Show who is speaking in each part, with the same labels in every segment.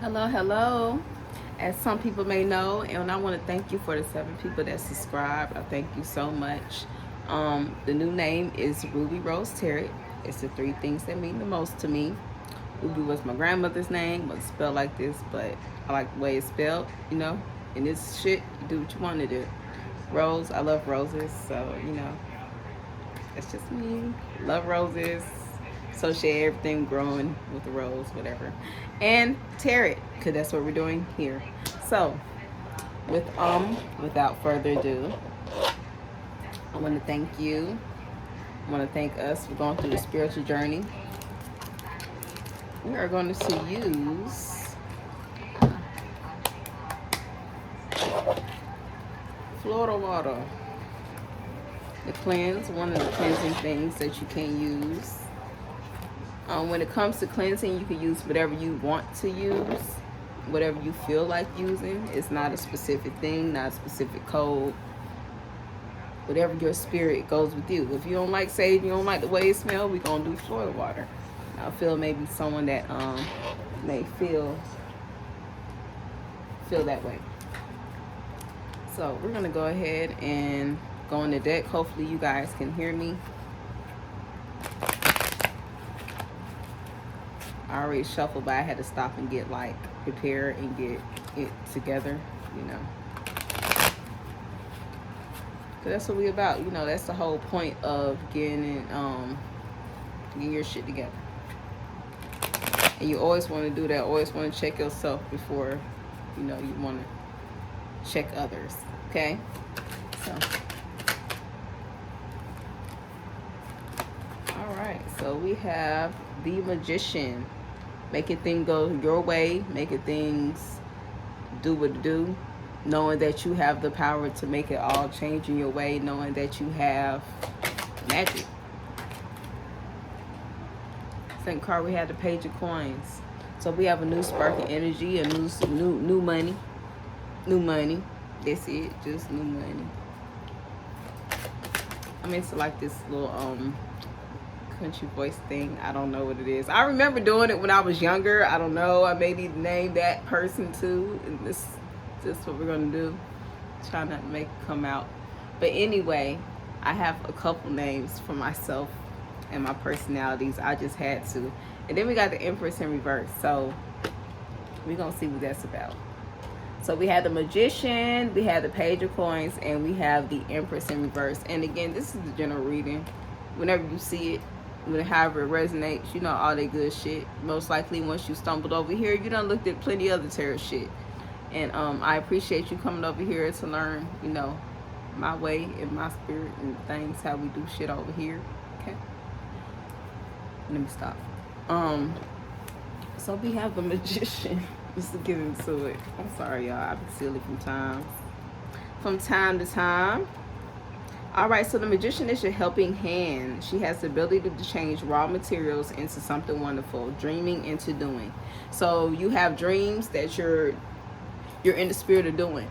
Speaker 1: Hello, hello. As some people may know, and I want to thank you for the 7 people that subscribed. I thank you so much. The new name is Ruby Rose Terry. It's the 3 things that mean the most to me. Ruby was my grandmother's name, was spelled like this, but I like the way it's spelled, And this shit, you do what you want to do. Rose, I love roses, so that's just me. Love roses. Associate everything growing with the rose, whatever. And tarot, because that's what we're doing here. So, without further ado, I want to thank you. I want to thank us for going through the spiritual journey. We are going to use Florida water. The cleanse, one of the cleansing things that you can use. When it comes to cleansing, you can use whatever you want to use, whatever you feel like using. It's not a specific thing, not a specific code. Whatever your spirit goes with you. If you don't like sage, you don't like the way it smells, we're going to do Florida water. I feel maybe someone that may feel that way. So we're going to go ahead and go on the deck. Hopefully you guys can hear me. I already shuffled, but I had to stop and get prepared and get it together, So that's what we about, that's the whole point of getting your shit together. And you always want to do that, always want to check yourself before, you want to check others, okay? So, all right, so we have the Magician. Making things go your way, making things do what it do, knowing that you have the power to make it all change in your way, knowing that you have magic. Second card, we had the Page of Coins. So we have a new spark of energy, a new money. New money. That's it, just new money. I'm into like this little country voice thing. I don't know what it is. I remember doing it when I was younger. I don't know. I may need to name that person too. And this is what we're gonna do. Try not to make it come out. But anyway, I have a couple names for myself and my personalities. I just had to. And then we got the Empress in reverse. So we're gonna see what that's about. So we have the Magician, we have the Page of Coins, and we have the Empress in reverse. And again, this is the general reading. Whenever you see it, however it resonates, all that good shit. Most likely once you stumbled over here, you done looked at plenty other tarot shit. And I appreciate you coming over here to learn, my way and my spirit and things, how we do shit over here. Okay. Let me stop. So we have the Magician. Just to get into it. I'm sorry, y'all. I've been silly from time to time. All right, so the Magician is your helping hand. She has the ability to change raw materials into something wonderful, dreaming into doing. So you have dreams that you're in the spirit of doing.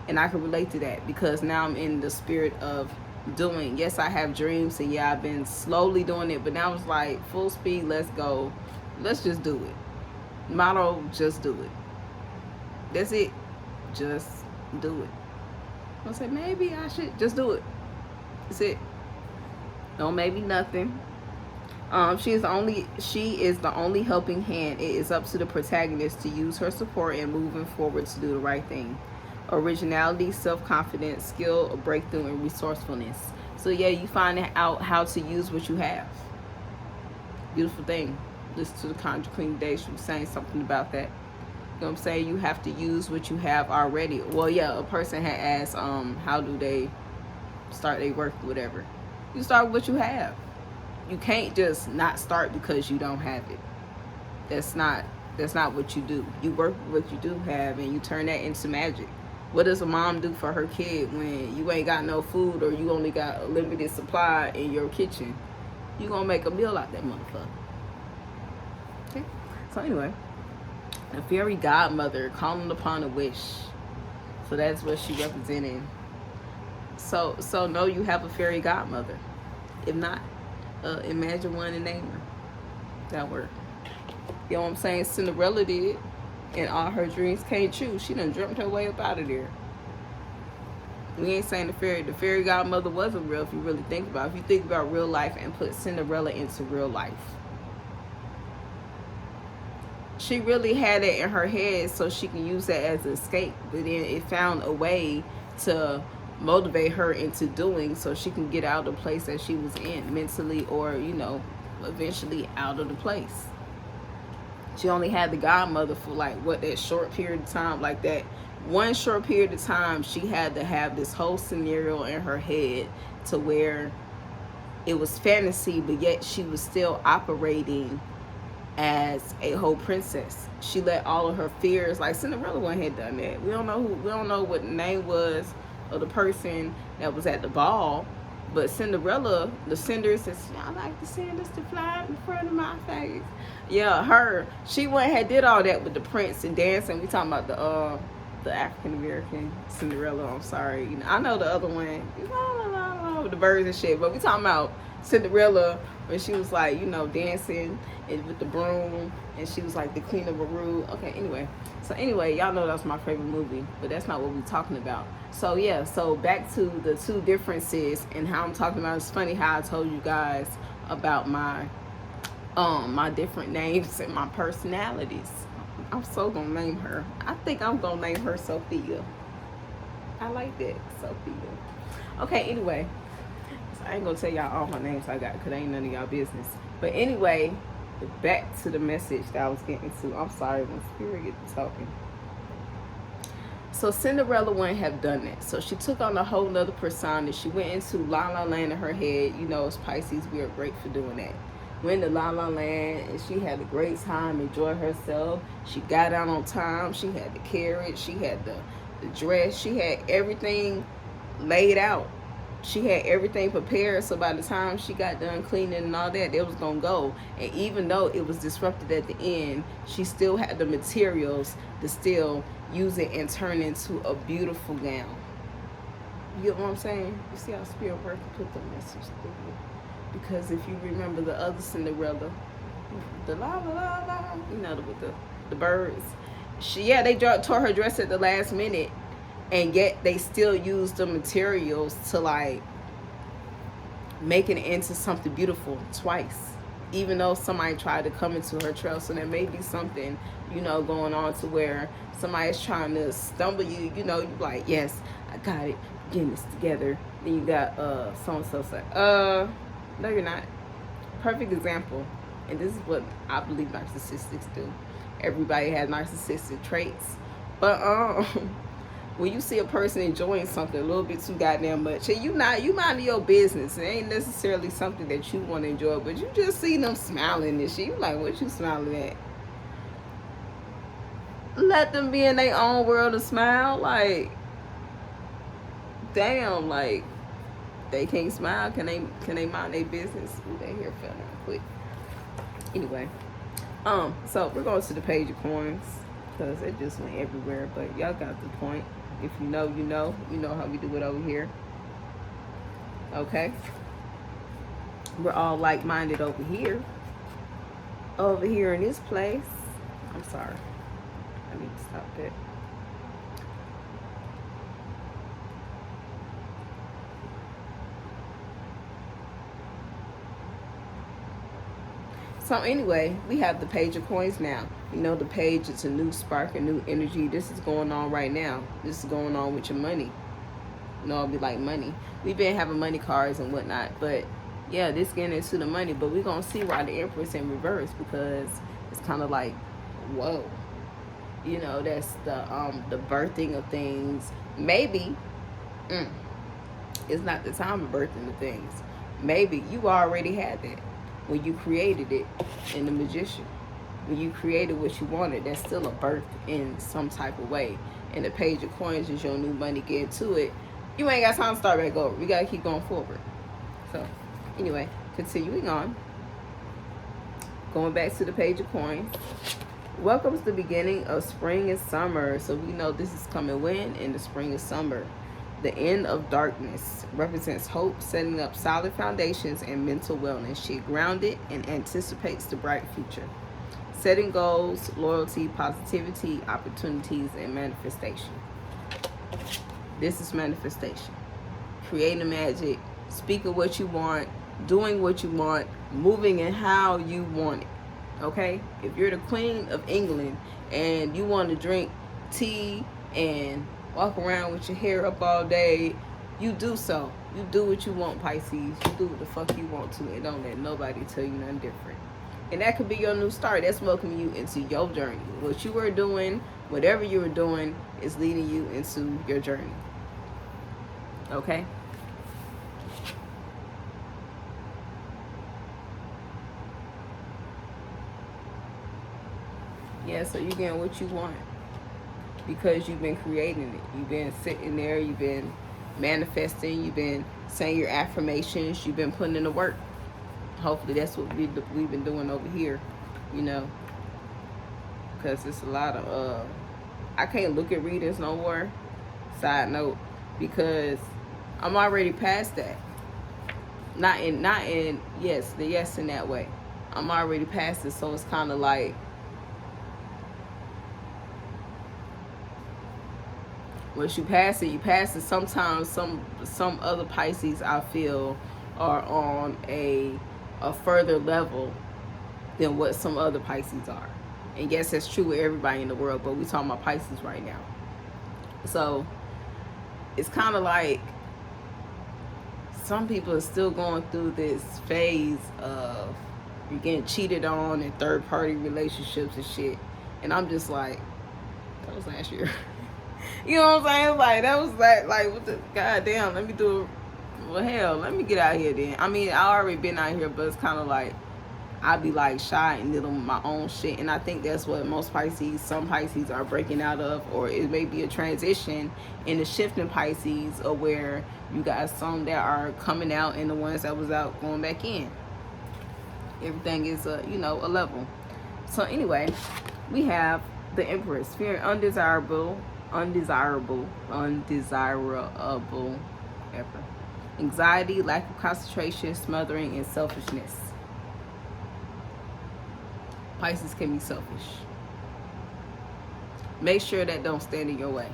Speaker 1: And I can relate to that because now I'm in the spirit of doing. Yes, I have dreams, and yeah, I've been slowly doing it, but now it's like full speed, let's go. Let's just do it. Motto, just do it. That's it. Just do it. I'll say, maybe I should just do it. That's it. No, maybe nothing. She is the only helping hand. It is up to the protagonist to use her support and moving forward to do the right thing. Originality, self-confidence, skill, breakthrough, and resourcefulness. So yeah, you find out how to use what you have. Beautiful thing. Listen to the Conjure Queen today. She was saying something about that. You know what I'm saying? You have to use what you have already. Well, yeah, a person had asked, how do they start their work or whatever. You start with what you have. You can't just not start because you don't have it. That's not what you do. You work with what you do have and you turn that into magic. What does a mom do for her kid when you ain't got no food or you only got a limited supply in your kitchen? You gonna make a meal out that motherfucker. Okay. So anyway, a fairy godmother calling upon a wish. So that's what she represented. So know you have a fairy godmother. If not, imagine one and name her. That work. You know what I'm saying? Cinderella did. and all her dreams came true. She done dreamt her way up out of there. We ain't saying the fairy godmother wasn't real if you really think about it. If you think about real life and put Cinderella into real life. She really had it in her head so she can use that as an escape. But then it found a way to motivate her into doing so she can get out of the place that she was in mentally, or, you know, eventually out of the place. She only had the godmother for like what, that short period of time, like that one short period of time. She had to have this whole scenario in her head to where it was fantasy, but yet she was still operating as a whole princess. She let all of her fears, like Cinderella went ahead and done that. We don't know what the name was of the person that was at the ball, but Cinderella, the cinders, says, I like the cinders to fly in front of my face. Yeah, she went ahead and did all that with the prince and dancing. We talking about the African American Cinderella. I'm sorry, you know, I know the other one, with the birds and shit, but we talking about Cinderella when she was like, you know, dancing and with the broom, and she was like the queen of Baru. Okay, anyway, y'all know that's my favorite movie, but that's not what we're talking about. So yeah, so back to the two differences and how I'm talking about. It's funny how I told you guys about my my different names and my personalities. I'm so gonna name her. I think I'm gonna name her Sophia. I like that, Sophia. Okay, anyway, so I ain't gonna tell y'all all my names I got because ain't none of y'all business. But anyway, back to the message that I was getting to. I'm sorry when Spirit gets talking. So Cinderella wouldn't have done that. So she took on a whole nother persona. She went into La La Land in her head. You know, as Pisces, we are great for doing that. Went to La La Land and she had a great time, enjoyed herself. She got out on time. She had the carriage. She had the dress. She had everything laid out. She had everything prepared, so by the time she got done cleaning and all that, it was gonna go. And even though it was disrupted at the end, she still had the materials to still use it and turn into a beautiful gown. You get what I'm saying? You see how Spirit works to put the message through you. Because if you remember the other Cinderella, the la la la la, you know, with the birds. They tore her dress at the last minute. And yet they still use the materials to like make it into something beautiful twice. Even though somebody tried to come into her trail. So there may be something, you know, going on to where somebody's trying to stumble you, you know, you like, yes, I got it, getting this together. Then you got so-and-so say, no you're not. Perfect example. And this is what I believe narcissists do. Everybody has narcissistic traits. But when you see a person enjoying something a little bit too goddamn much, and you minding your business, it ain't necessarily something that you want to enjoy, but you just see them smiling and shit, you like, what you smiling at? Let them be in their own world and smile. Like, damn, like, they can't smile. Can they mind their business? Ooh, they here fell down quick. Anyway, so we're going to the page of coins because it just went everywhere, but y'all got the point. If you know, you know how we do it over here. Okay, we're all like-minded over here in this place. I'm sorry, I need to stop that. So anyway, we have the page of coins now. You know, the page, it's a new spark, a new energy. This is going on right now. This is going on with your money. You know, it'll be like money. We've been having money cards and whatnot, but yeah, this getting into the money. But we're gonna see why the Empress in reverse, because it's kind of like, whoa. You know, that's the birthing of things. Maybe it's not the time of birthing the things. Maybe you already had that when you created it in the Magician. When you created what you wanted, that's still a birth in some type of way. And the page of coins is your new money. Get to it. You ain't got time to start back over. We got to keep going forward. So anyway, continuing on. Going back to the page of coins. Welcome to the beginning of spring and summer. So we know this is coming when? In the spring and summer. The end of darkness represents hope, setting up solid foundations and mental wellness. She grounded and anticipates the bright future. Setting goals, loyalty, positivity, opportunities, and manifestation. This is manifestation. Creating magic, speaking what you want, doing what you want, moving in how you want it. Okay? If you're the Queen of England and you want to drink tea and walk around with your hair up all day, you do so. You do what you want, Pisces. You do what the fuck you want to, and don't let nobody tell you nothing different. And that could be your new start. That's welcoming you into your journey. What you were doing, whatever you were doing, is leading you into your journey. Okay? Yeah, so you're getting what you want because you've been creating it. You've been sitting there, you've been manifesting, you've been saying your affirmations, you've been putting in the work. Hopefully that's what we've been doing over here, you know, because it's a lot of I can't look at readings no more, side note, because I'm already past that. Not in yes, the yes in that way. I'm already past it, so it's kind of like once you pass it, you pass it. Sometimes some other Pisces I feel are on a further level than what some other Pisces are. And yes, that's true with everybody in the world, but we're talking about Pisces right now. So it's kind of like some people are still going through this phase of you're getting cheated on in third-party relationships and shit. And I'm just like, that was last year. You know what I'm saying? Like, that was like what the goddamn, let me do it. Well, hell, let me get out here then. I mean, I already been out here, but it's kind of like I be like shy and little my own shit. And I think that's what most Pisces, some Pisces are breaking out of, or it may be a transition in the shifting Pisces, or where you got some that are coming out and the ones that was out going back in. Everything is a level. So anyway, we have the Empress, fearing undesirable ever. Anxiety, lack of concentration, smothering, and selfishness. Pisces can be selfish. Make sure that don't stand in your way.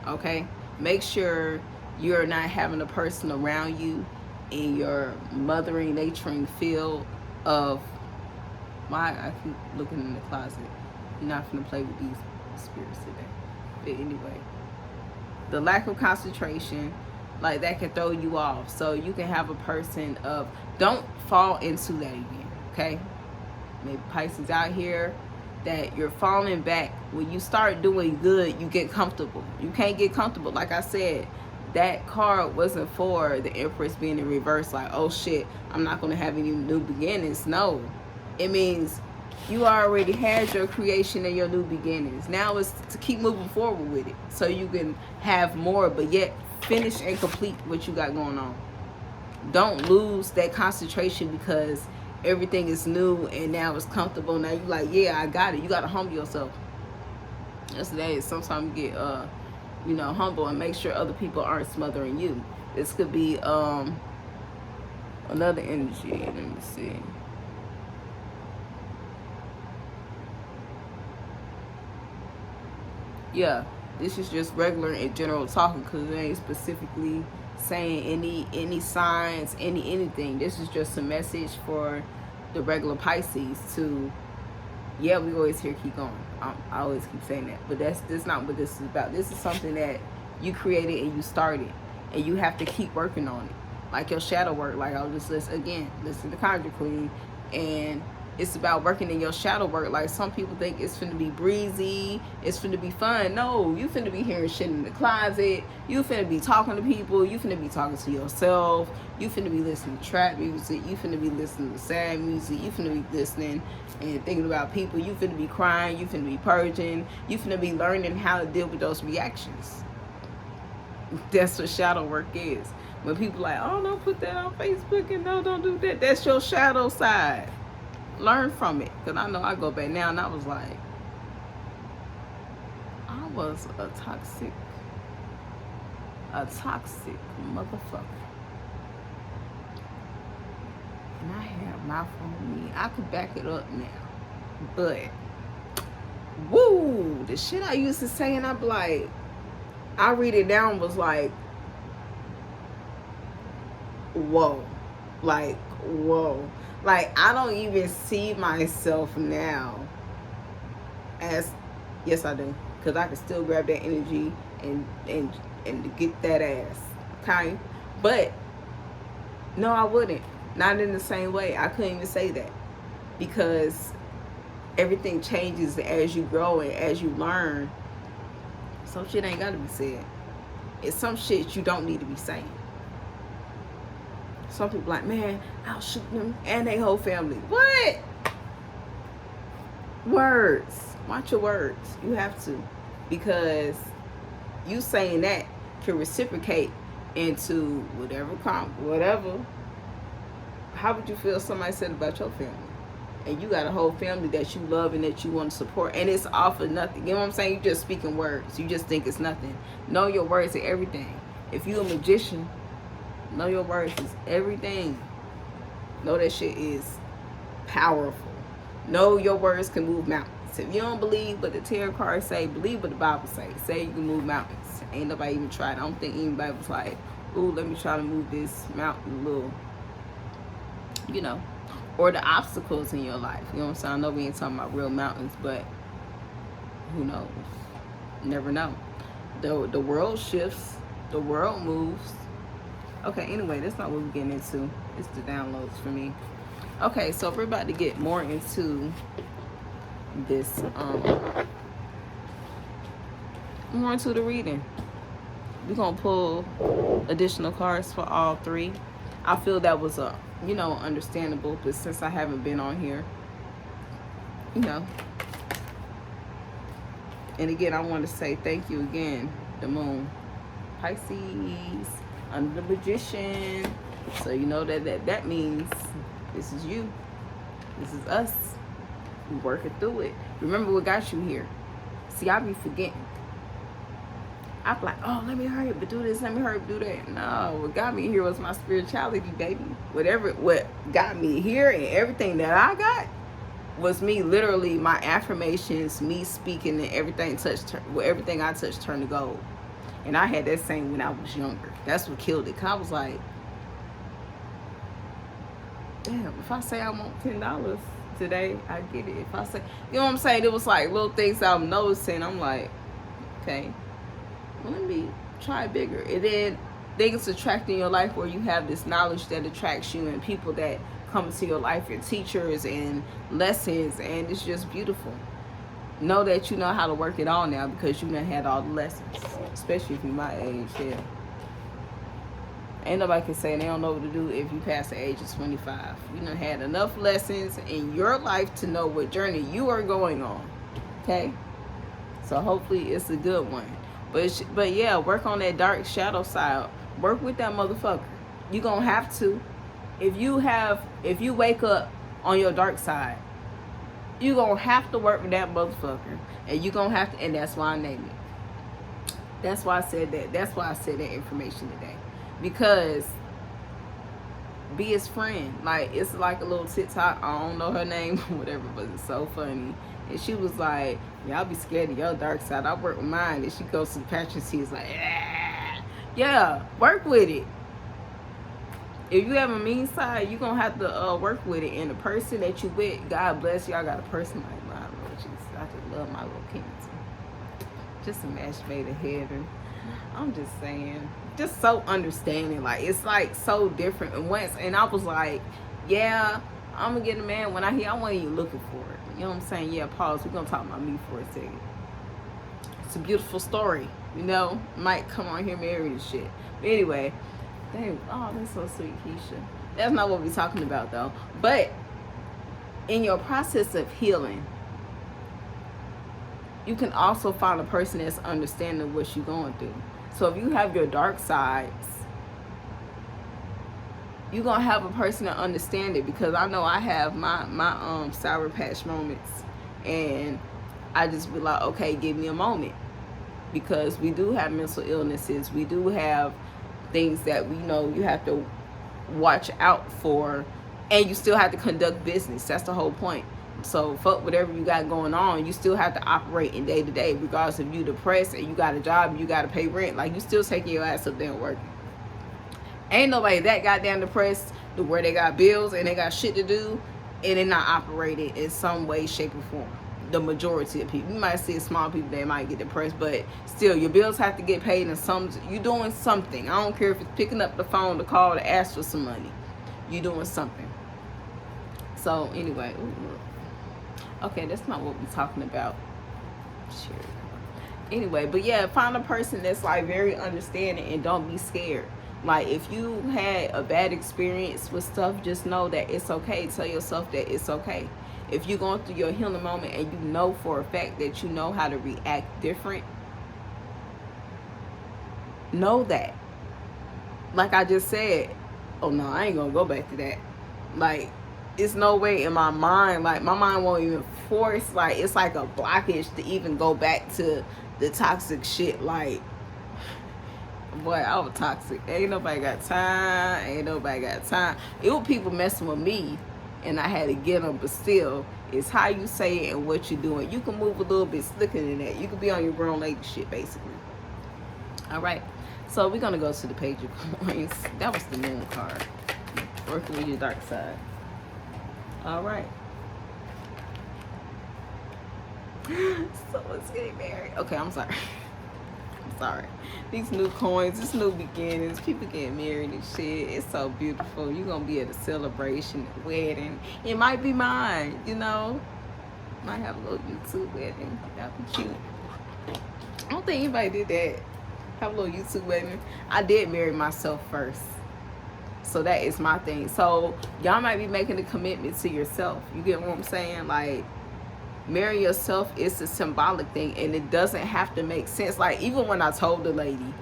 Speaker 1: Okay? Make sure you're not having a person around you in your mothering, nurturing field of why I keep looking in the closet. You're not gonna play with these spirits today. But anyway, the lack of concentration, like that can throw you off. So you can have a person of, don't fall into that again. Okay? Maybe Pisces out here that you're falling back. When you start doing good, you get comfortable. You can't get comfortable. Like I said, that card wasn't for the Empress being in reverse, like, oh shit, I'm not going to have any new beginnings. No, it means you already had your creation and your new beginnings. Now it's to keep moving forward with it so you can have more, but yet finish and complete what you got going on. Don't lose that concentration because everything is new and now it's comfortable. Now you like, yeah, I got it. You got to humble yourself. That's the day. Sometimes you get humble and make sure other people aren't smothering you. This could be another energy. Let me see. Yeah, this is just regular and general talking because it ain't specifically saying any signs, anything. This is just a message for the regular Pisces to, yeah, we always hear keep going. I always keep saying that, but that's not what this is about. This is something that you created and you started, and you have to keep working on it, like your shadow work. Like I'll just listen to Conjure Queen, and it's about working in your shadow work. Like some people think it's finna be breezy, it's finna be fun. No, you finna be hearing shit in the closet. You finna be talking to people. You finna be talking to yourself. You finna be listening to trap music. You finna be listening to sad music. You finna be listening and thinking about people. You finna be crying. You finna be purging. You finna be learning how to deal with those reactions. That's what shadow work is. When people like, oh, don't put that on Facebook, and no, don't do that. That's your shadow side. Learn from it, because I know I go back now and I was like, I was a toxic motherfucker, and I had mouth on me. I could back it up now. But woo, the shit I used to say, and I'm like, I read it down, was like, whoa, like, whoa. Like, I don't even see myself now as, yes I do, because I can still grab that energy and get that ass, okay? But no, I wouldn't. Not in the same way. I couldn't even say that, because everything changes as you grow and as you learn. Some shit ain't gotta be said. It's some shit you don't need to be saying. Some people like, man, I'll shoot them and their whole family. What? Words. Watch your words. You have to. Because you saying that can reciprocate into whatever. How would you feel if somebody said about your family? And you got a whole family that you love and that you want to support, and it's all for nothing. You know what I'm saying? You just speaking words. You just think it's nothing. Know your words are everything. If you a magician, know your words is everything. Know that shit is powerful. Know your words can move mountains. If you don't believe what the tarot cards say, believe what the Bible say. Say you can move mountains. Ain't nobody even tried. I don't think anybody was like, ooh, let me try to move this mountain a little, you know, or the obstacles in your life. You know what I'm saying? I know we ain't talking about real mountains, but who knows? Never know. The world shifts. The world moves. Okay, anyway, that's not what we're getting into. It's the downloads for me. Okay, so if we're about to get more into this, more into the reading. We're gonna pull additional cards for all three. I feel that was a, you know, understandable, but since I haven't been on here, you know. And again, I want to say thank you again, the moon, Pisces, under the magician. So you know that means this is you. This is us. We working through it. Remember what got you here. See, I be forgetting. I be like, oh, let me hurry up and do this. Let me hurry up and do that. No, what got me here was my spirituality, baby. What got me here and everything that I got was me, literally, my affirmations, me speaking, and everything I touched turned to gold. And I had that same when I was younger. That's what killed it. 'Cause I was like, damn, if I say I want $10 today, I get it. If I say, you know what I'm saying? It was like little things I'm noticing. I'm like, okay, well, let me try bigger. And then things attract in your life where you have this knowledge that attracts you, and people that come into your life, your teachers and lessons, and it's just beautiful. Know that you know how to work it all now because you done had all the lessons, especially if you're my age. Yeah, ain't nobody can say they don't know what to do if you pass the age of 25. You done had enough lessons in your life to know what journey you are going on. Okay, so hopefully it's a good one. But yeah, work on that dark shadow side. Work with that motherfucker. You gonna have to. If you wake up on your dark side, you gonna have to work with that motherfucker, and you gonna have to. And that's why I named it. That's why I said that. That's why I said that information today, because be his friend. Like, it's like a little TikTok. I don't know her name or whatever, but it's so funny. And she was like, y'all be scared of your dark side. I work with mine. And she goes to the patron. She's like, yeah, work with it. If you have a mean side, you're going to have to work with it. And the person that you with, God bless you, I got a person like mine, Lord Jesus. I just love my little cancer. Just a match made ahead. And I'm just saying, just so understanding. Like, it's like so different. And I was like, yeah, I'm going to get a man. When I hear, I want you looking for it. You know what I'm saying? Yeah, pause. We're going to talk about me for a second. It's a beautiful story. You know, might come on here married and shit. But anyway, oh, that's so sweet, Keisha. That's not what we're talking about, though. But in your process of healing, you can also find a person that's understanding what you're going through. So if you have your dark sides, you're going to have a person that understand it, because I know I have my sour patch moments, and I just be like, okay, give me a moment, because we do have mental illnesses. We do have things that we know you have to watch out for, and you still have to conduct business. That's the whole point. So fuck whatever you got going on. You still have to operate in day to day, regardless if you depressed and you got a job and you got to pay rent. Like, you still taking your ass up there and working. Ain't nobody that goddamn depressed to where they got bills and they got shit to do and they not operating in some way, shape, or form. The majority of people. You might see small people that might get depressed, but still, your bills have to get paid, and you doing something. I don't care if it's picking up the phone to call to ask for some money. You doing something. So anyway, okay, that's not what we're talking about. Sure. Anyway, but yeah, find a person that's like very understanding and don't be scared. Like, if you had a bad experience with stuff, just know that it's okay. Tell yourself that it's okay. If you're going through your healing moment and you know for a fact that you know how to react different, know that. Like I just said, oh no, I ain't gonna go back to that. Like, it's no way in my mind, like my mind won't even force, like it's like a blockage to even go back to the toxic shit. Like, boy, I was toxic. Ain't nobody got time. It was people messing with me and I had to get them, but still, it's how you say it and what you're doing. You can move a little bit slicker than that. You can be on your grown lady shit, basically. All right, so we're gonna go to the Page of Coins. That was the moon card. Working with your dark side. All right. Someone's getting married. Okay, I'm sorry. These new coins, this new beginnings, people getting married and shit. It's so beautiful. You're gonna be at a celebration, a wedding. It might be mine, you know. Might have a little YouTube wedding. That'd be cute. I don't think anybody did that. Have a little YouTube wedding. I did marry myself first. So that is my thing. So y'all might be making a commitment to yourself. You get what I'm saying? Like, marrying yourself is a symbolic thing, and it doesn't have to make sense. Like, even when I told the lady,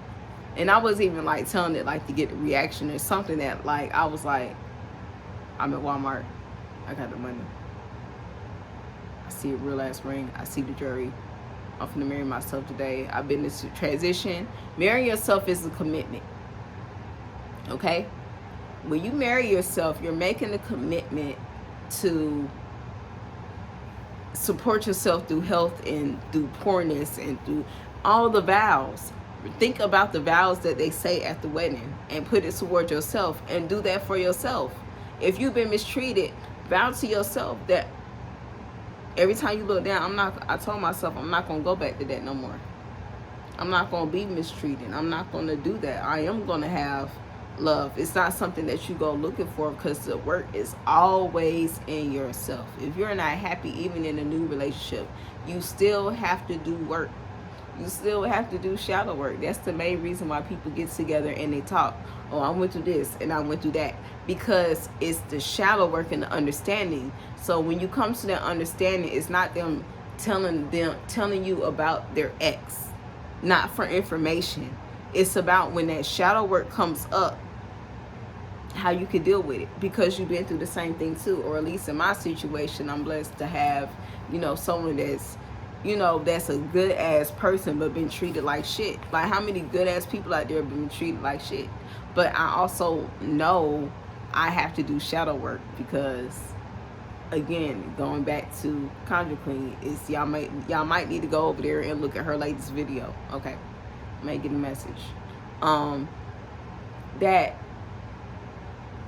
Speaker 1: and I wasn't even like telling it like to get a reaction or something, that like I was like, I'm at Walmart, I got the money, I see a real ass ring, I see the jewelry, I'm finna marry myself today. I've been in this transition. Marrying yourself is a commitment. Okay? When you marry yourself, you're making a commitment to support yourself through health and through poorness and through all the vows. Think about the vows that they say at the wedding and put it toward yourself and do that for yourself. If you've been mistreated, vow to yourself that every time you look down, I told myself I'm not going to go back to that no more. I'm not going to be mistreated. I'm not going to do that. I am going to have love. It's not something that you go looking for, because the work is always in yourself. If you're not happy, even in a new relationship, you still have to do work. You still have to do shadow work. That's the main reason why people get together and they talk. Oh, I went through this and I went through that. Because it's the shadow work and the understanding. So when you come to that understanding, it's not them telling you about their ex. Not for information. It's about when that shadow work comes up, how you can deal with it, because you've been through the same thing too. Or at least in my situation, I'm blessed to have, someone that's, that's a good ass person but been treated like shit. Like, how many good ass people out there have been treated like shit? But I also know I have to do shadow work, because again, going back to Conjure Queen, is y'all might need to go over there and look at her latest video. Okay, may get a message. That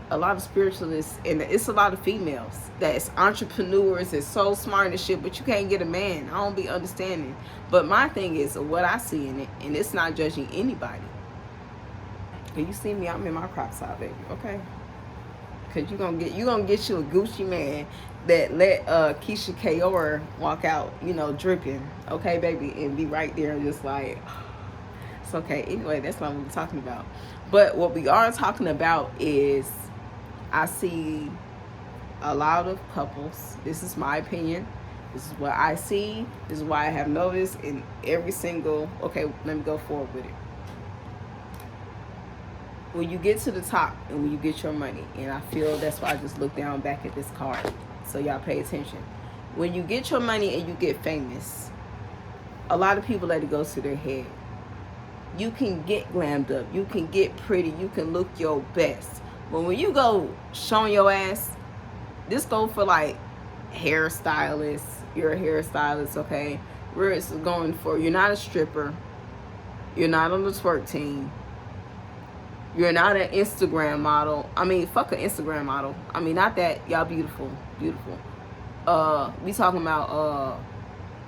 Speaker 1: a lot of spiritualists, and it's a lot of females that's entrepreneurs and so smart and shit, but you can't get a man. I don't be understanding. But my thing is what I see in it, and it's not judging anybody. Cause you see me, I'm in my crop top, baby. Okay. Cause you gonna get you a Gucci man that let Keisha Kaur walk out, dripping. Okay, baby, and be right there and just like, it's okay. Anyway, that's not what we're talking about. But what we are talking about is, I see a lot of couples. This is my opinion. This is what I see. This is why I have noticed in every single. Okay, let me go forward with it. When you get to the top and when you get your money, and I feel that's why I just look down back at this card, so y'all pay attention. When you get your money and you get famous, a lot of people let it go to their head. You can get glammed up, you can get pretty, you can look your best, but when you go showing your ass, this go for like hairstylist. You're a hairstylist, okay? We're going for, you're not a stripper. You're not on the twerk team. You're not an Instagram model. I mean, fuck an Instagram model. I mean, not that. Y'all beautiful. Beautiful. We talking about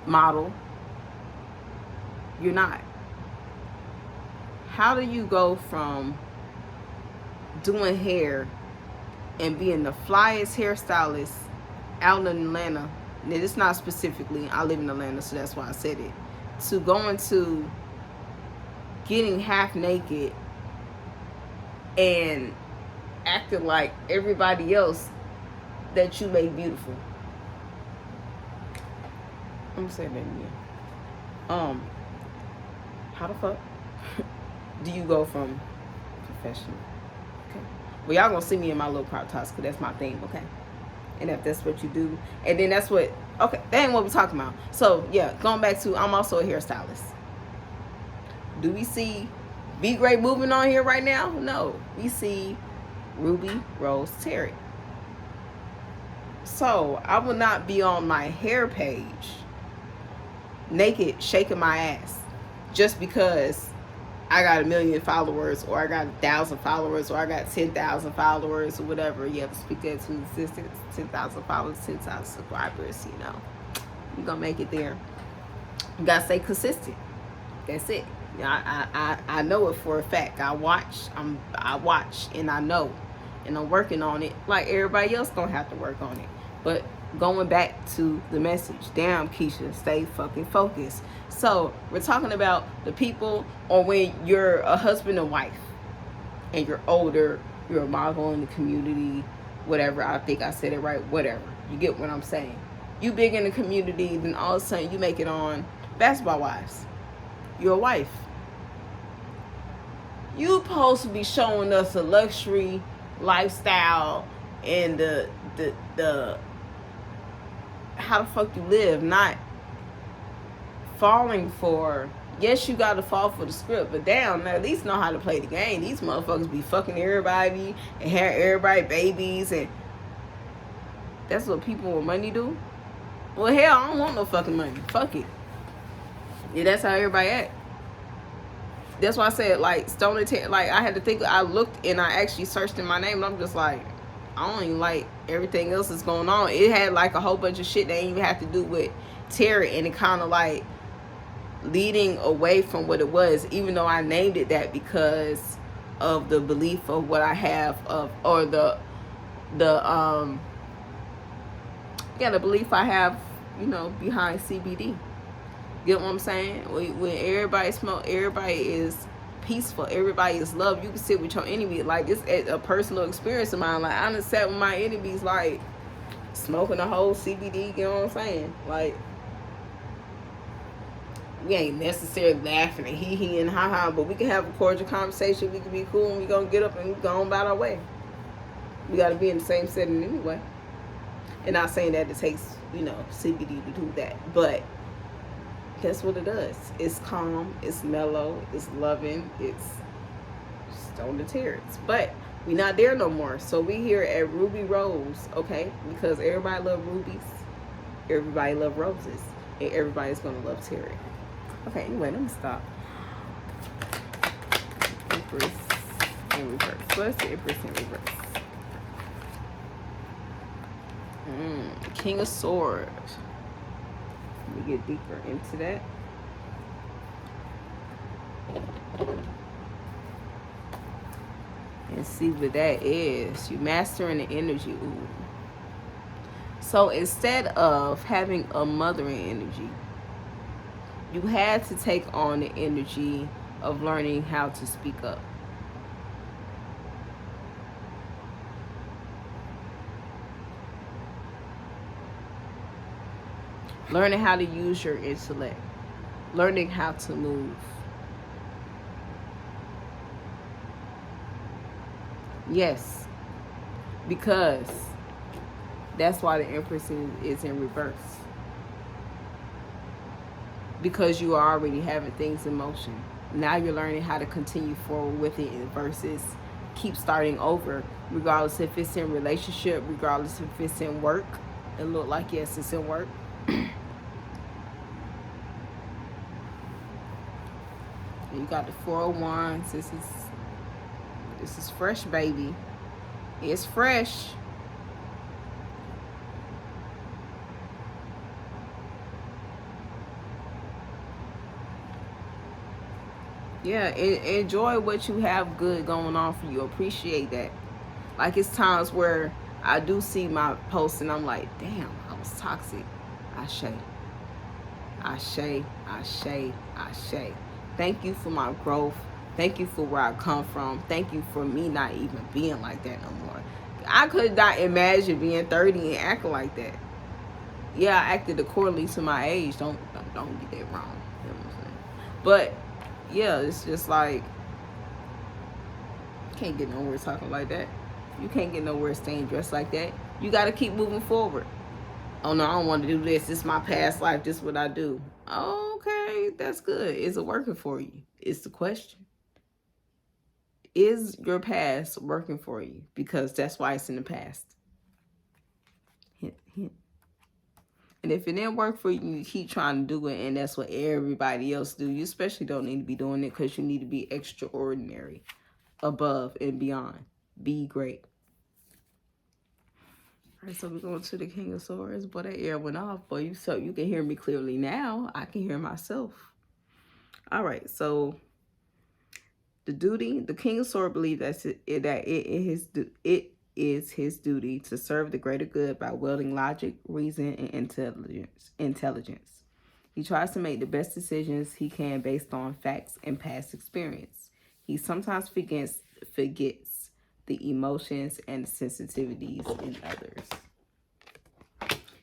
Speaker 1: model. You're not. How do you go from doing hair and being the flyest hairstylist out in Atlanta? Now, it's not specifically, I live in Atlanta, so that's why I said it. To going to getting half naked and acting like everybody else that you make beautiful. I'm gonna say that again. How the fuck do you go from professional? Okay. Well, y'all gonna see me in my little crop tops because that's my thing, okay? And if that's what you do, and then that's what, okay, that ain't what we're talking about. So yeah, going back to, I'm also a hairstylist. Do we see Be Great moving on here right now? No. We see Ruby Rose Terry. So I will not be on my hair page naked shaking my ass just because I got 1 million followers, or I got 1,000 followers, or I got 10,000 followers, or whatever. You have to speak that to existence. 10,000 followers, 10,000 subscribers, you know. You're going to make it there. You got to stay consistent. That's it. I know it for a fact. I watch and I know, and I'm working on it like everybody else gonna have to work on it. But going back to the message, damn Keisha, stay fucking focused. So we're talking about the people, or when you're a husband and wife and you're older, you're a model in the community, whatever. I think I said it right. Whatever, you get what I'm saying. You big in the community, then all of a sudden you make it on Basketball Wives. You're a wife. You supposed to be showing us a luxury lifestyle and the how the fuck you live, not falling for. Yes, you gotta fall for the script, but damn, at least know how to play the game. These motherfuckers be fucking everybody and have everybody babies, and that's what people with money do. Well, hell, I don't want no fucking money. Fuck it. Yeah, that's how everybody act. That's why I said, like, Stone and Terry, like, I had to think, I looked and I actually searched in my name, and I'm just like, I don't even like everything else that's going on. It had, like, a whole bunch of shit that ain't even have to do with Terry, and it kind of, like, leading away from what it was, even though I named it that because of the belief of what I have of, or the belief I have, you know, behind CBD. Get what I'm saying? When everybody smoke, everybody is peaceful, everybody is love. You can sit with your enemy. Like, it's a personal experience of mine. Like, I done sat with my enemies, like, smoking a whole CBD, you know what I'm saying? Like, we ain't necessarily laughing and hee and ha, but we can have a cordial conversation. We can be cool, and we gonna get up and we go on about our way. We gotta be in the same setting anyway. And not saying that it takes, you know, CBD to do that, but that's what it does. It's calm, it's mellow, it's loving, it's Stone to Terrence. But we not there no more. So we here at Ruby Rose, okay? Because everybody love rubies, everybody love roses, and everybody's gonna love Terry. Okay, anyway, let me stop. Empress in reverse. What's the Empress in reverse? King of Swords. Let me get deeper into that. And see what that is. You mastering the energy. Ooh. So instead of having a mothering energy, you had to take on the energy of learning how to speak up. Learning how to use your intellect. Learning how to move. Yes. Because that's why the Empress is in reverse. Because you are already having things in motion. Now you're learning how to continue forward with it versus keep starting over, regardless if it's in relationship, regardless if it's in work, It look like, yes, it's in work. You got the 401s. This is fresh, baby. It's fresh. Yeah, enjoy what you have good going on for you. Appreciate that. Like, it's times where I do see my posts and I'm like, damn, I was toxic. Ashe, Ashe. Thank you for my growth. Thank you for where I come from. Thank you for me not even being like that no more. I could not imagine being 30 and acting like that. Yeah, I acted accordingly to my age. Don't get that wrong. You know what I'm saying? But yeah, it's just like, you can't get nowhere talking like that. You can't get nowhere staying dressed like that. You got to keep moving forward. Oh no, I don't want to do this. This is my past life. This is what I do. Okay, that's good. Is it working for you? It's the question. Is your past working for you? Because that's why it's in the past. Hint, hint. And if it didn't work for you, you keep trying to do it, and that's what everybody else do. You especially don't need to be doing it because you need to be extraordinary, above and beyond. Be great. All right, so we're going to the King of Swords. Boy, that air went off. Boy, you can hear me clearly now. I can hear myself. All right, so the King of Swords believes it is his duty to serve the greater good by wielding logic, reason, and intelligence. He tries to make the best decisions he can based on facts and past experience. He sometimes forgets the emotions and sensitivities in others.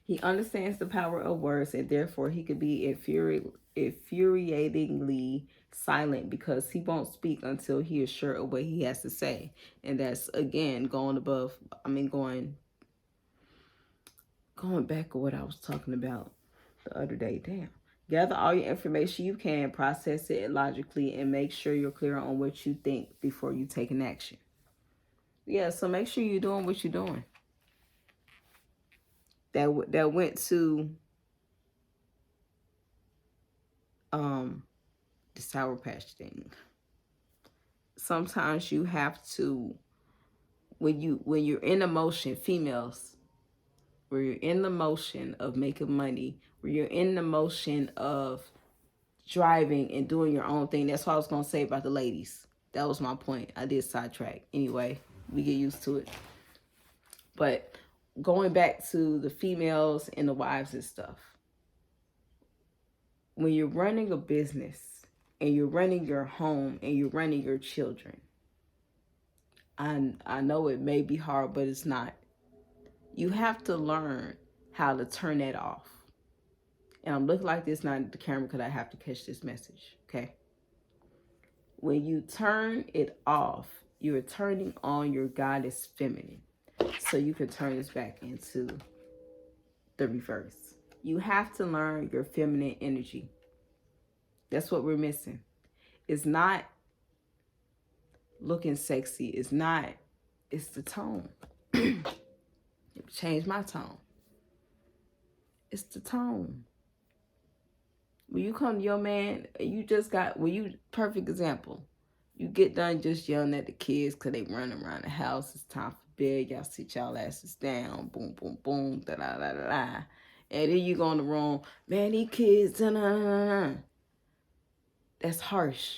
Speaker 1: He understands the power of words, and therefore he could be infuriatingly silent because he won't speak until he is sure of what he has to say. And that's, again, going back to what I was talking about the other day. Damn. Gather all your information you can, process it logically, and make sure you're clear on what you think before you take an action. Yeah, so make sure you're doing what you're doing. That went to the Sour Patch thing. Sometimes you have to, when you're in emotion, females, where you're in the motion of making money, where you're in the motion of driving and doing your own thing. That's what I was going to say about the ladies. That was my point. I did sidetrack. Anyway, we get used to it. But going back to the females and the wives and stuff. When you're running a business and you're running your home and you're running your children, I know it may be hard, but it's not. You have to learn how to turn that off. And I'm looking like this, not at the camera, because I have to catch this message, okay? When you turn it off, you're turning on your goddess feminine. So you can turn this back into the reverse. You have to learn your feminine energy. That's what we're missing. It's not looking sexy. It's the tone. Change my tone. It's the tone. When you come to your man, perfect example. You get done just yelling at the kids because they running around the house. It's time for bed. Y'all sit y'all asses down. Boom, boom, boom. Da da da da da. And then you go in the room. Man, these kids. Da, da, da, da. That's harsh.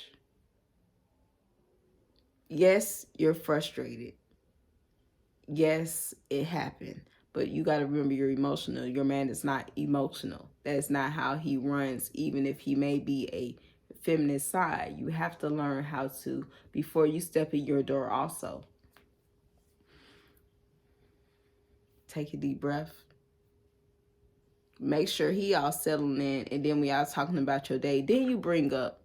Speaker 1: Yes, you're frustrated. Yes, it happened. But you got to remember you're emotional. Your man is not emotional. That's not how he runs, even if he may be a feminine side. You have to learn how to, before you step in your door also. Take a deep breath. Make sure he all settling in. And then we all talking about your day. Then you bring up.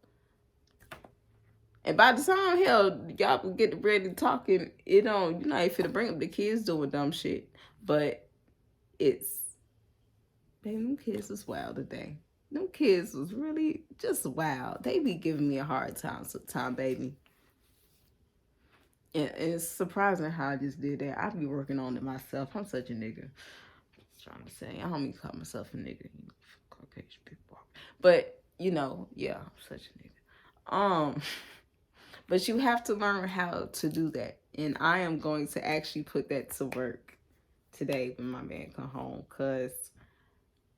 Speaker 1: And by the time, hell, y'all can get ready talking, you're not even finna bring up the kids doing dumb shit. But it's, baby, them kids was wild today. Them kids was really just wild. They be giving me a hard time sometimes, baby. And it's surprising how I just did that. I be working on it myself. I'm such a nigga. trying to say, I don't mean to call myself a nigga, you know, Caucasian people. But, you know, yeah, I'm such a nigga. But you have to learn how to do that. And I am going to actually put that to work today when my man come home. Because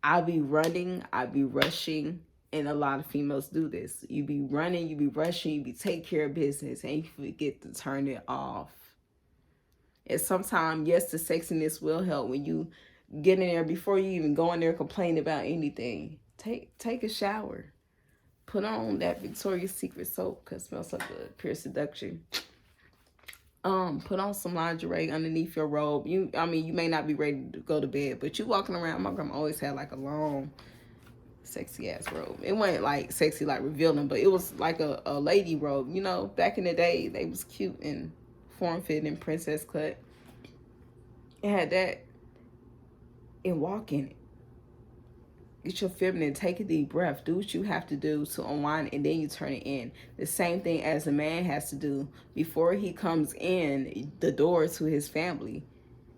Speaker 1: I be running, I be rushing. And a lot of females do this. You be running, you be rushing, you be take care of business. And you forget to turn it off. And sometimes, yes, the sexiness will help when you get in there before you even go in there complaining about anything. Take a shower. Put on that Victoria's Secret soap because it smells so good. Pure seduction. Put on some lingerie underneath your robe. You may not be ready to go to bed, but you walking around. My grandma always had like a long, sexy ass robe. It wasn't like sexy, like revealing, but it was like a lady robe. You know, back in the day, they was cute and form fitting and princess cut. It had that, and walk in it. Get your feminine, take a deep breath, do what you have to do to unwind, and then you turn it in. The same thing as a man has to do before he comes in the door to his family.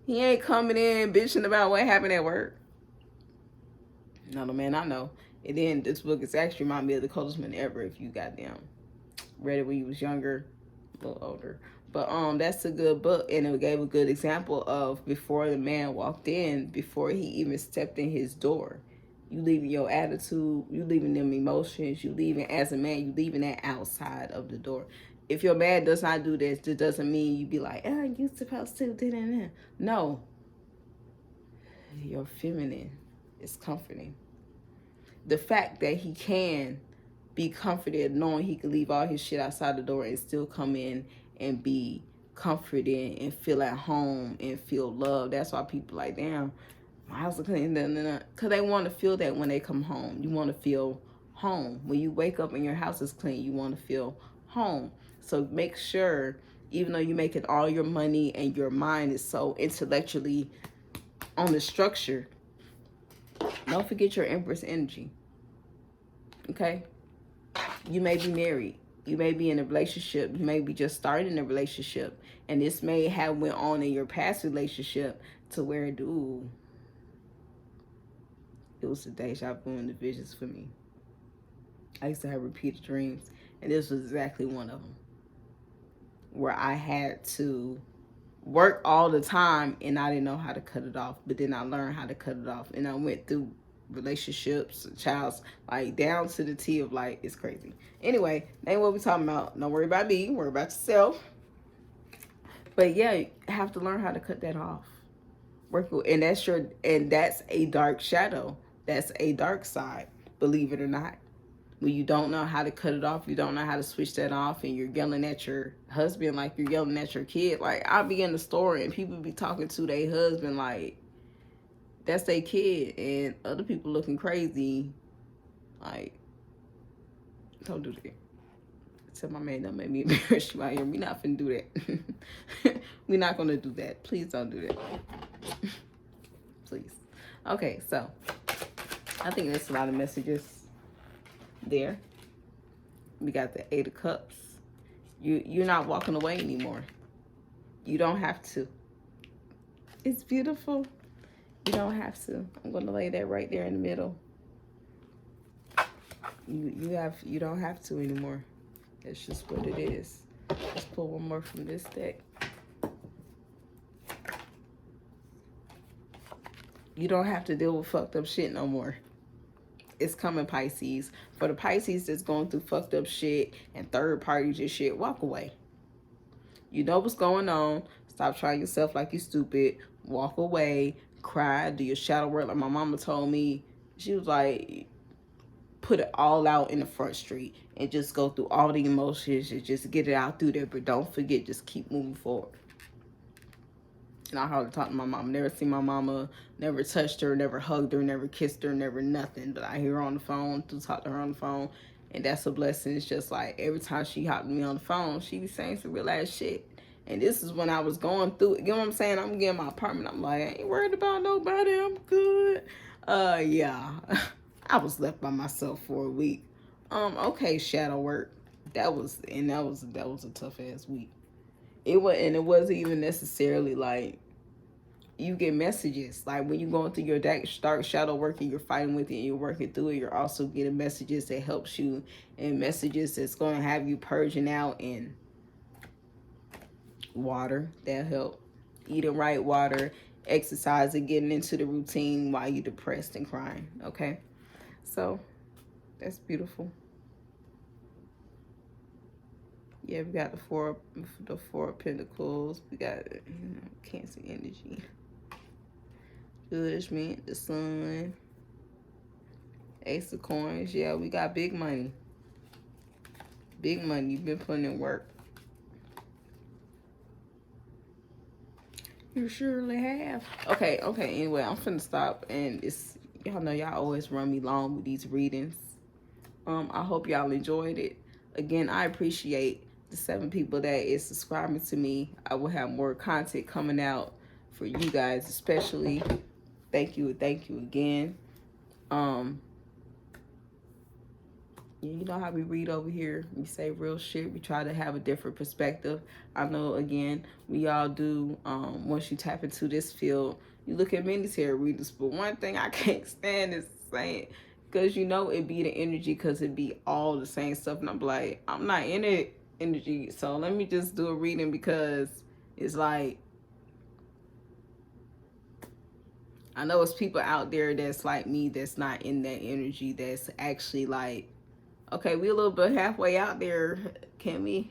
Speaker 1: He ain't coming in bitching about what happened at work. No, man, I know. And then this book is actually remind me of the coldest man ever if you goddamn read it when you was younger, a little older. But that's a good book, and it gave a good example of before the man walked in, before he even stepped in his door. You leaving your attitude, you leaving them emotions, you leaving as a man, you leaving that outside of the door. If your man does not do this, it doesn't mean you be like, oh, you supposed to. No. Your feminine is comforting. The fact that he can be comforted knowing he can leave all his shit outside the door and still come in and be comforted and feel at home and feel loved. That's why people like, damn, my house is clean, because they want to feel that when they come home. You want to feel home. When you wake up and your house is clean, you want to feel home. So make sure, even though you're making all your money and your mind is so intellectually on the structure, don't forget your Empress energy. Okay? You may be married. You may be in a relationship. You may be just starting a relationship. And this may have went on in your past relationship to where, dude, it was the deja vu and the visions for me. I used to have repeated dreams, and this was exactly one of them, where I had to work all the time, and I didn't know how to cut it off. But then I learned how to cut it off, and I went through relationships, child's, like down to the T of like, it's crazy. Anyway, that ain't what we talking about. Don't worry about me. Worry about yourself. But yeah, you have to learn how to cut that off. Work with, and that's a dark shadow. That's a dark side, believe it or not. When you don't know how to cut it off, you don't know how to switch that off, and you're yelling at your husband like you're yelling at your kid. Like, I'll be in the store and people be talking to their husband like that's their kid, and other people looking crazy. Like, don't do that. Tell my man, don't make me embarrass you out here. We not finna do that. We're not gonna do that. Please don't do that. Please. Okay, so I think there's a lot of messages there. We got the 8 of Cups. You're not walking away anymore. You don't have to. It's beautiful. You don't have to. I'm gonna lay that right there in the middle. You don't have to anymore. It's just what it is. Let's pull one more from this deck. You don't have to deal with fucked up shit no more. It's coming, Pisces. For the Pisces that's going through fucked up shit and third parties and shit, walk away. You know what's going on. Stop trying yourself like you stupid. Walk away. Cry. Do your shadow work like my mama told me. She was like, put it all out in the front street and just go through all the emotions and just get it out through there. But don't forget, just keep moving forward. And I hardly talk to my mom. Never seen my mama, never touched her, never hugged her, never kissed her, never nothing. But I hear her on the phone, to talk to her on the phone. And that's a blessing. It's just like every time she hopped me on the phone, she be saying some real ass shit. And this is when I was going through it. You know what I'm saying? I'm getting my apartment. I'm like, I ain't worried about nobody. I'm good. Yeah. I was left by myself for a week. Okay, shadow work. That was a tough ass week. It wasn't even necessarily like you get messages. Like when you're going through your dark shadow work and you're fighting with it and you're working through it, you're also getting messages that helps you, and messages that's going to have you purging out, and water that help. Eating right, water, exercising, getting into the routine while you're depressed and crying. Okay, so that's beautiful. Yeah, we got the four of Pentacles. We got Cancer energy, Judgment, the Sun, Ace of Coins. Yeah, we got big money. Big money. You've been putting in work. You surely have. Okay. Anyway, I'm finna stop, and it's, y'all know y'all always run me long with these readings. I hope y'all enjoyed it. Again, I appreciate the 7 people that is subscribing to me. I will have more content coming out for you guys, especially. Thank you again. You know how we read over here. We say real shit. We try to have a different perspective. I know, again, we all do. Once you tap into this field, you look at many tarot readers. But one thing I can't stand is saying, because you know it be the energy, because it be all the same stuff. And I'm like, I'm not in it energy. So let me just do a reading, because it's like, I know it's people out there that's like me, that's not in that energy, that's actually like, okay, we a little bit halfway out there. Can we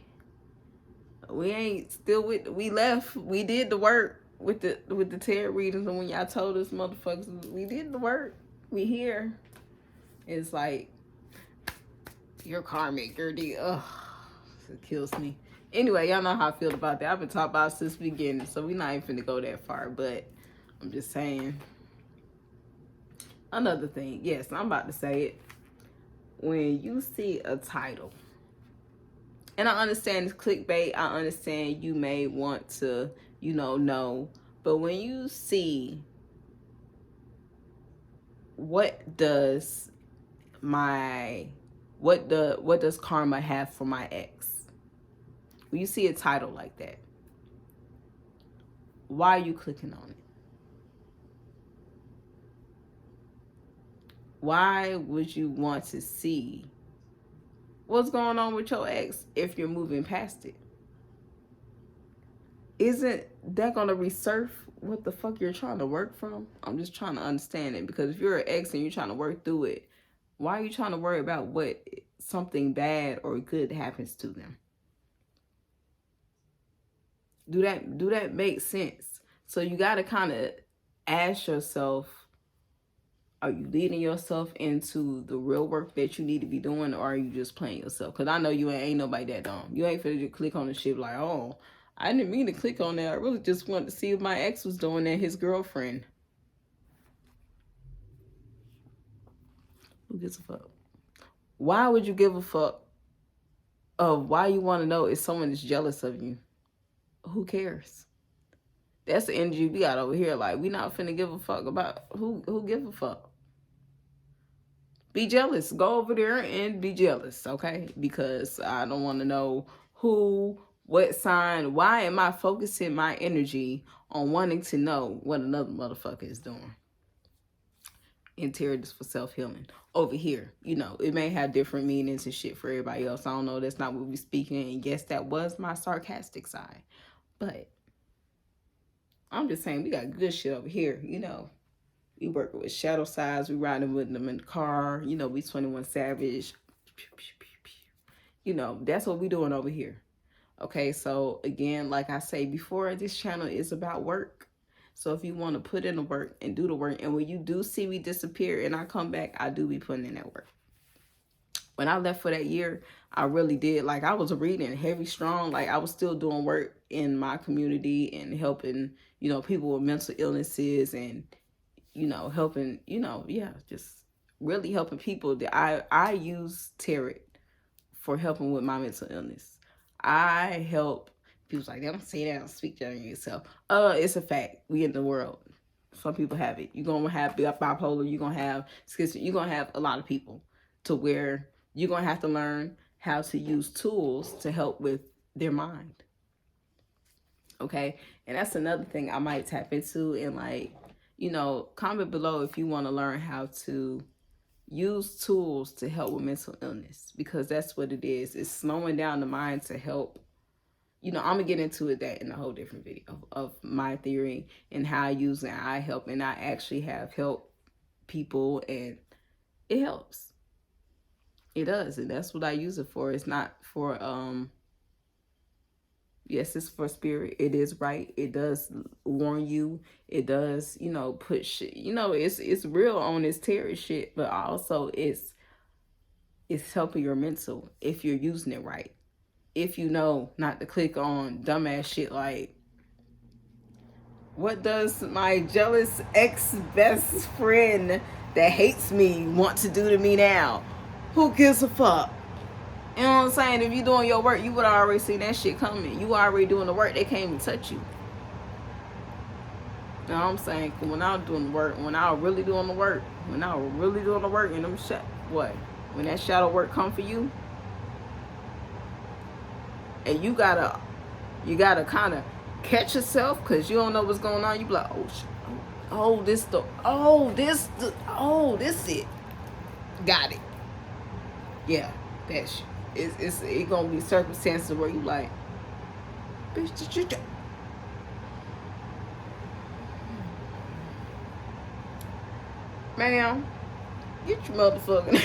Speaker 1: ain't still with, we left. We did the work with the tarot readings, and when y'all told us motherfuckers we did the work, we here. It's like, you're karmic, you're the it kills me. Anyway, y'all know how I feel about that. I've been talking about since the beginning, so we not even finna go that far, but I'm just saying. Another thing, yes, I'm about to say it. When you see a title, and I understand it's clickbait, I understand you may want to, know, but when you see, what does karma have for my ex? When you see a title like that, why are you clicking on it? Why would you want to see what's going on with your ex if you're moving past it? Isn't that going to resurf what the fuck you're trying to work from? I'm just trying to understand it, because if you're an ex and you're trying to work through it, why are you trying to worry about what something bad or good happens to them? Do that make sense? So you got to kind of ask yourself, are you leading yourself into the real work that you need to be doing, or are you just playing yourself? Because I know you ain't nobody that dumb. You ain't finna just click on the shit like, oh, I didn't mean to click on that. I really just wanted to see if my ex was doing that, his girlfriend. Who gives a fuck? Why would you give a fuck of why you want to know if someone is jealous of you? Who cares? That's the energy we got over here. Like, we not finna give a fuck about who give a fuck. Be jealous. Go over there and be jealous, okay? Because I don't want to know who, what sign. Why am I focusing my energy on wanting to know what another motherfucker is doing? Interior is for self-healing. Over here, it may have different meanings and shit for everybody else. I don't know. That's not what we're speaking. And yes, that was my sarcastic side. But I'm just saying, we got good shit over here, We working with shadow sides. We riding with them in the car. We 21 Savage. That's what we doing over here. Okay, so again, like I say before, this channel is about work. So if you want to put in the work and do the work, and when you do see me disappear and I come back, I do be putting in that work. When I left for that year, I really did. Like, I was reading heavy, strong. Like, I was still doing work in my community and helping, people with mental illnesses, and helping, just really helping people. That I use tarot for helping with my mental illness. I help people. Like, don't say that, don't speak that on yourself. It's a fact. We in the world. Some people have it. You're gonna have bipolar. You're gonna have schizophrenia. You're gonna have a lot of people, to where you're gonna have to learn how to use tools to help with their mind. Okay, and that's another thing I might tap into, and like, you know, comment below if you want to learn how to use tools to help with mental illness, because that's what it is. It's slowing down the mind to help. You know, I'm gonna get into it that in a whole different video of my theory and how I use and I help, and I actually have helped people, and it helps. It does, and that's what I use it for. It's not for yes, it's for spirit. It is right. It does warn you. It does, you know, put shit. You know, it's real on this terror shit, but also it's helping your mental if you're using it right. If you know not to click on dumbass shit like, what does my jealous ex-best friend that hates me want to do to me now? Who gives a fuck? You know what I'm saying? If you're doing your work, you would already see that shit coming. You already doing the work. They can't even touch you. You know what I'm saying? When I was doing the work, when I was really doing the work, and them shit, what? When that shadow work come for you, and you gotta kind of catch yourself, because you don't know what's going on. You be like, oh shit, this it, got it. Yeah, that shit. It gonna be circumstances where you like, bitch, did you do? Ma'am, get your motherfucking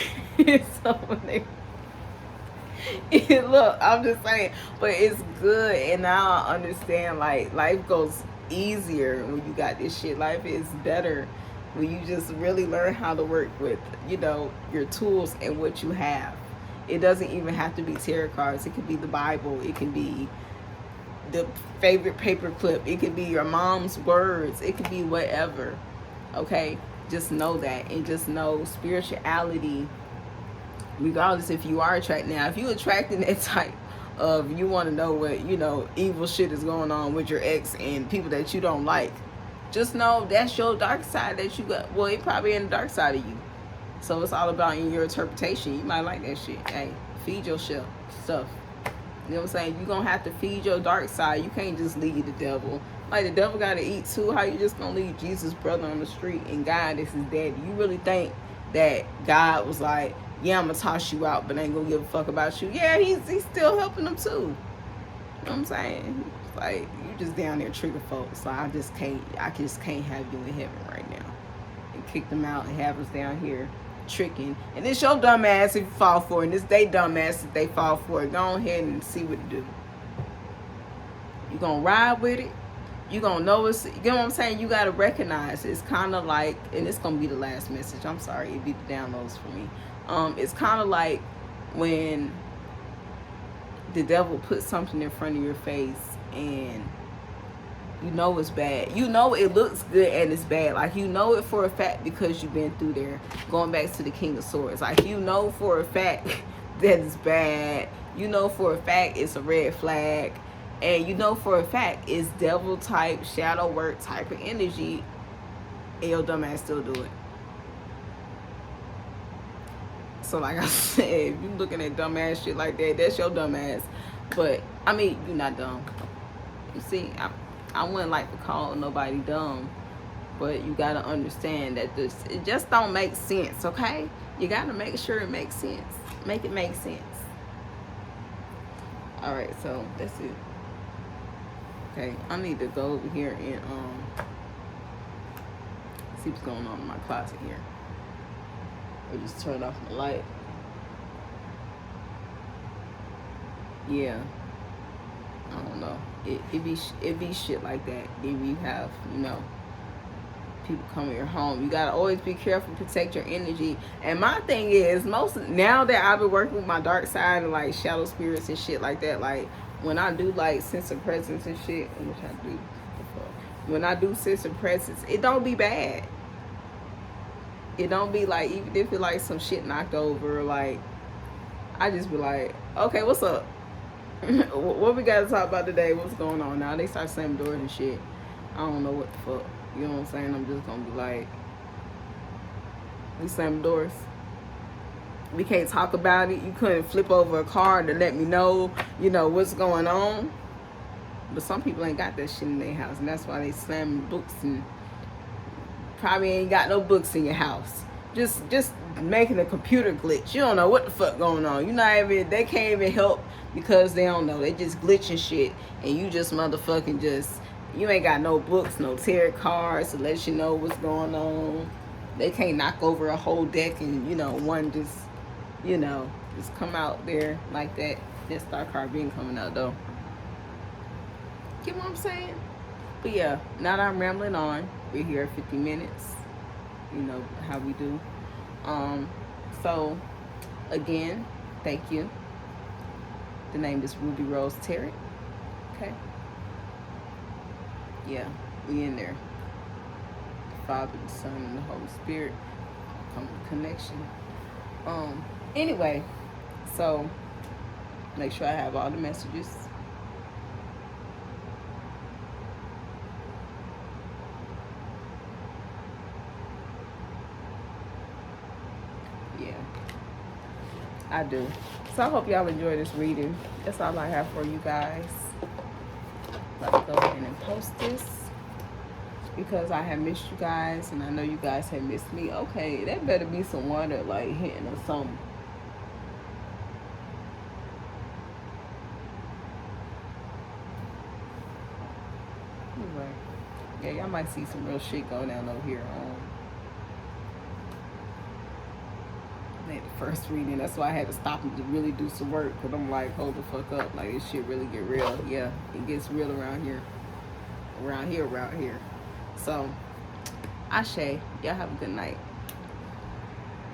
Speaker 1: look, I'm just saying, but it's good, and now I understand, like, life goes easier when you got this shit. Life is better when you just really learn how to work with, you know, your tools and what you have. It doesn't even have to be tarot cards. It could be the Bible. It can be the favorite paper clip. It could be your mom's words. It could be whatever. Okay? Just know that, and just know spirituality, regardless if you are attracted. Now, if you attracting that type of, you want to know what, you know, evil shit is going on with your ex and people that you don't like, just know that's your dark side that you got. Well, it probably in the dark side of you. So it's all about in your interpretation. You might like that shit. Hey, feed your stuff. You know what I'm saying? You're going to have to feed your dark side. You can't just leave the devil. Like, the devil got to eat too. How you just going to leave Jesus' brother on the street and God is his daddy? You really think that God was like, yeah, I'm going to toss you out, but ain't going to give a fuck about you? Yeah, he's still helping them too. You know what I'm saying? Like, you just down there trigger folks. So I just can't have you in heaven right now. And kick them out and have us down here tricking. And it's your dumb ass if you fall for it, and it's they dumb ass if they fall for it. Go ahead and see what to do. You gonna ride with it. You gonna know it's, you know what I'm saying? You gotta recognize it's kind of like, and it's gonna be the last message. I'm sorry, it'd be the downloads for me. It's kind of like when the devil puts something in front of your face and you know it's bad. You know it looks good and it's bad. Like, you know it for a fact because you've been through there. Going back to the King of Swords. Like, you know for a fact that it's bad. You know for a fact it's a red flag. And you know for a fact it's devil type, shadow work type of energy. And your dumb ass still do it. So like I said, if you looking at dumb ass shit like that, that's your dumb ass. But, I mean, you're not dumb. You see, I wouldn't like to call nobody dumb, but you gotta understand that it just don't make sense, okay? You gotta make sure it makes sense. Make it make sense. Alright, so that's it. Okay, I need to go over here and see what's going on in my closet here. Or just turn off my light. Yeah. I don't know. It be shit like that. If you have, you know, people come in your home, you gotta always be careful, protect your energy. And my thing is, now that I've been working with my dark side and like shadow spirits and shit like that, like when I do like sense of presence and shit, which I do before, when I do sense of presence, it don't be bad. It don't be like, even if it like some shit knocked over, like I just be like, okay, what's up? What we gotta talk about today? What's going on now? They start slamming doors and shit. I don't know what the fuck. You know what I'm saying? I'm just gonna be like, we slam doors. We can't talk about it. You couldn't flip over a card to let me know, you know, what's going on. But some people ain't got that shit in their house, and that's why they slamming books and probably ain't got no books in your house. Just making a computer glitch. You don't know what the fuck going on. You not even, they can't even help because they don't know. They just glitching shit, and you just motherfucking just, you ain't got no books, no tarot cards to let you know what's going on. They can't knock over a whole deck and, you know, one just, you know, just come out there like that. That Star card being coming out though. Get what I'm saying? But yeah, now that I'm rambling on, we're here at 50 minutes. You know how we do. So again, thank you. The name is Ruby Rose Tarot. Okay. Yeah, we in there. The Father, the Son, and the Holy Spirit come to connection. Anyway, so make sure I have all the messages. Yeah, I do. So I hope y'all enjoy this reading. That's all I have for you guys. Let's go ahead and post this because I have missed you guys, and I know you guys have missed me. Okay, that better be some water like hitting or something. Anyway, yeah, y'all might see some real shit going down over here. The first reading, that's why I had to stop and to really do some work, because I'm like, hold the fuck up, like this shit really get real. Yeah, it gets real around here. So Ashe, y'all have a good night.